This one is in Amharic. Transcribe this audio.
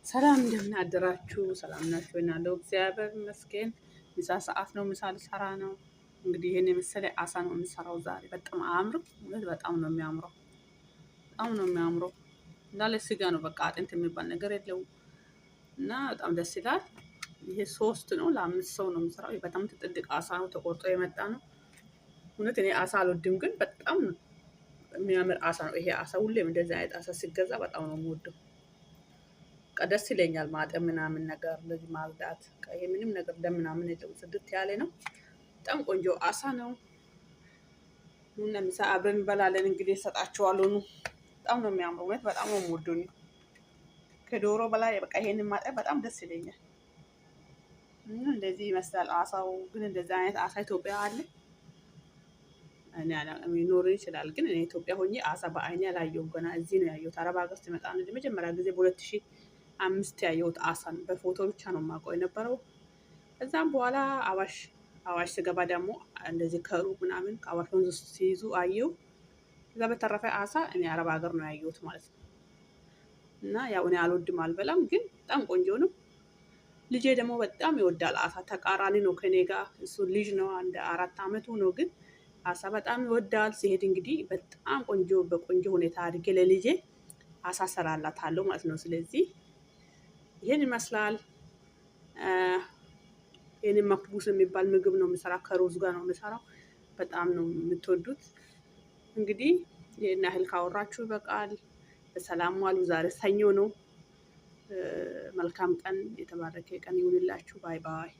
ሰላም እንደምን አደራችሁ? ሰላም ናችሁ? እናለው እግዚአብሔር ይመስገን። ምሳ ሰዓት ነው። ምሳ ልሰራ ነው። እንግዲህ ይሄን የመሰለ አሳ ነው የምሰራው ዛሬ። በጣም አያምርም? እውነት በጣም ነው የሚያምረው። በጣም ነው የሚያምረው። እንዳለ ስጋ ነው በቃ አጥንት የሚባል ነገር የለውም እና በጣም ደስ ይላል። ይሄ ሶስት ነው፣ ለአምስት ሰው ነው የምሰራው። በጣም ትልቅ አሳ ነው፣ ተቆርጦ የመጣ ነው። እውነት እኔ አሳ አልወድም፣ ግን በጣም የሚያምር አሳ ነው ይሄ አሳ። ሁሌም እንደዚህ አይነት አሳ ሲገዛ በጣም ነው የምወደው። ደስ ይለኛል ማጠብ ምናምን ነገር እንደዚህ ማብዳት። ይሄ ምንም ነገር እንደምናምን የለውም፣ ጽድት ያለ ነው። በጣም ቆንጆ አሳ ነው። ኑና ምሳ አብረን እንበላለን። እንግዲህ እሰጣችኋለሁ። ኑ። በጣም ነው የሚያምረው። እውነት በጣም ነው የምወደው። ከዶሮ በላይ በቃ ይሄንን ማጠብ በጣም ደስ ይለኛል። እንደዚህ ይመስላል አሳው። ግን እንደዚህ አይነት አሳ ኢትዮጵያ አለ? እኔ ሊኖር ይችላል፣ ግን እኔ ኢትዮጵያ ሆኜ አሳ በአይኔ አላየሁም። ገና እዚህ ነው ያየሁት። አረብ ሀገር ስመጣ ነው መጀመሪያ ጊዜ በ2005 ያየሁት አሳን። በፎቶ ብቻ ነው የማውቀው የነበረው። ከዛም በኋላ አዋሽ ስገባ ደግሞ እንደዚህ ከሩቅ ምናምን ከአዋሽ ወንዝ ውስጥ ሲይዙ አየሁ። ከዛ በተረፈ አሳ እኔ አረብ ሀገር ነው ያየሁት ማለት ነው። እና ያው እኔ አልወድም አልበላም፣ ግን በጣም ቆንጆ ነው። ልጄ ደግሞ በጣም ይወዳል አሳ። ተቃራኒ ነው ከኔ ጋር። እሱ ልጅ ነው፣ አንድ 4 ዓመቱ ነው፣ ግን አሳ በጣም ይወዳል። ሲሄድ እንግዲህ በጣም በቆንጆ ሁኔታ አድርጌ ለልጄ አሳ ሰራላታለሁ ማለት ነው። ስለዚህ ይሄን ይመስላል። ይሄንን መክቡስ የሚባል ምግብ ነው የምሰራ። ከሩዝ ጋር ነው የምሰራው። በጣም ነው የምትወዱት። እንግዲህ ይሄን ያህል ካወራችሁ ይበቃል። በሰላም ዋሉ። ዛሬ ሰኞ ነው። መልካም ቀን፣ የተባረከ ቀን ይሁንላችሁ። ባይ ባይ።